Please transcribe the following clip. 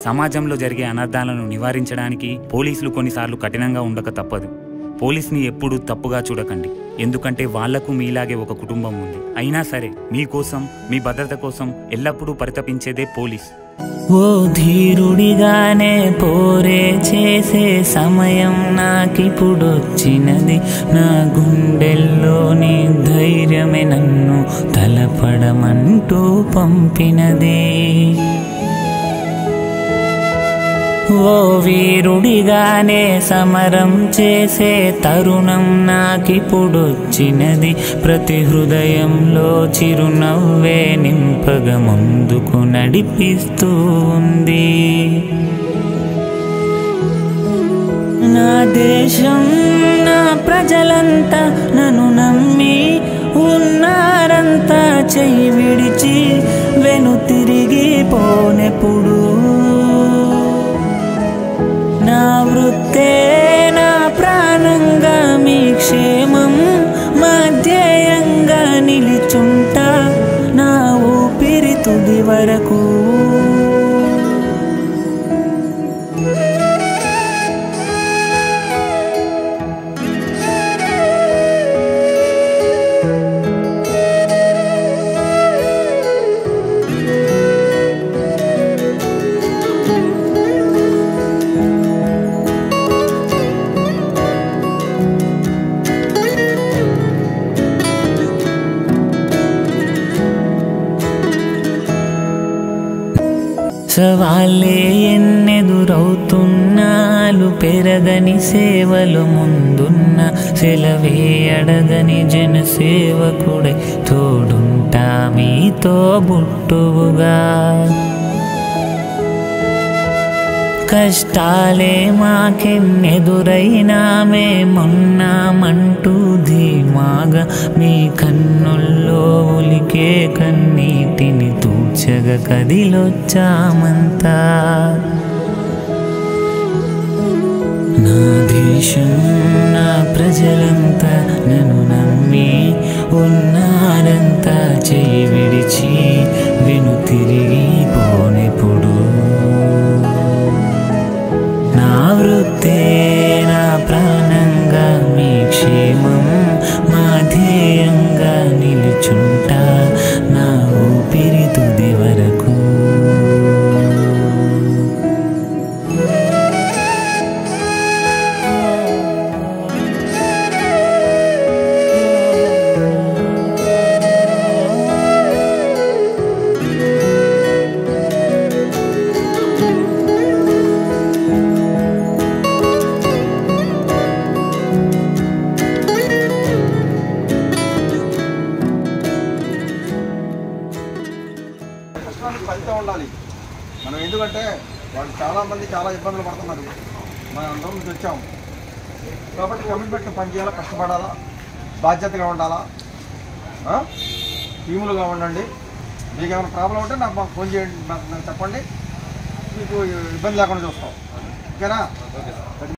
సమాజంలో జరిగే అనర్థాలను నివారించడానికి పోలీసులు కొన్నిసార్లు కఠినంగా ఉండక తప్పదు. పోలీస్ని ఎప్పుడూ తప్పుగా చూడకండి, ఎందుకంటే వాళ్లకు మీలాగే ఒక కుటుంబం ఉంది. అయినా సరే మీకోసం, మీ భద్రత కోసం ఎల్లప్పుడూ పరితపించేదే పోలీస్. ఓ ధీరుడిగానే పోరే చేసే సమయం నాకిప్పుడొచ్చినది. నా గుండెల్లోని ధైర్యమే నన్ను తలపడమంటూ పంపినది. ఓ వీరుడిగానే సమరం చేసే తరుణం నాకిప్పుడొచ్చినది. ప్రతి హృదయంలో చిరునవ్వే నింపగా ముందుకు నడిపిస్తూ ఉంది. నా దేశం, నా ప్రజలంతా నన్ను నమ్మి ఉన్నారంతా. చెయ్యి విడిచి వెనుతిరిగి పోనెప్పుడు. నా వృత్తే నా ప్రాణంగా, మీ క్షేమం మా ధ్యేయంగా నిలిచుంటా నా ఊపిరి తుది వరకు. సవాళ్ళే ఎన్నెదురవుతున్నాలు, పెరగని సేవలు ముందున్న సెలవే అడగని జనసేవకుడై తోడుంటా మీతో బుట్టువుగా. కష్టాలే మాకెన్నెదురైనా మేమున్నామంటూ ధీమాగా మీ కన్నుల్లో ఒలికే కన్నీటిని తూచగా కదిలొచ్చామంతా. నా దేశం, నా ప్రజలంతా నన్ను నమ్మి ఉన్నారంతా. చెయ్యి విడిచి వెనుతిరిగి పోనెప్పుడు. నా వృత్తే నా ప్రాణంగా, మీ క్షేమం మా ధ్యేయంగా నిలుచుంటా నా ఊపిరి తుది వరకు. ఫలితం ఉండాలి మనం, ఎందుకంటే వాళ్ళు చాలామంది చాలా ఇబ్బందులు పడుతున్నారు. మనం అందరం నుంచి వచ్చాము కాబట్టి కమిట్మెంట్ పనిచేయాలా, కష్టపడాలా, బాధ్యతగా ఉండాలా, టీములుగా ఉండండి. మీకు ఏమైనా ప్రాబ్లం ఉంటే నాకు ఫోన్ చేయండి, నాకు చెప్పండి, మీకు ఇబ్బంది లేకుండా చూస్తాం. ఓకేనా?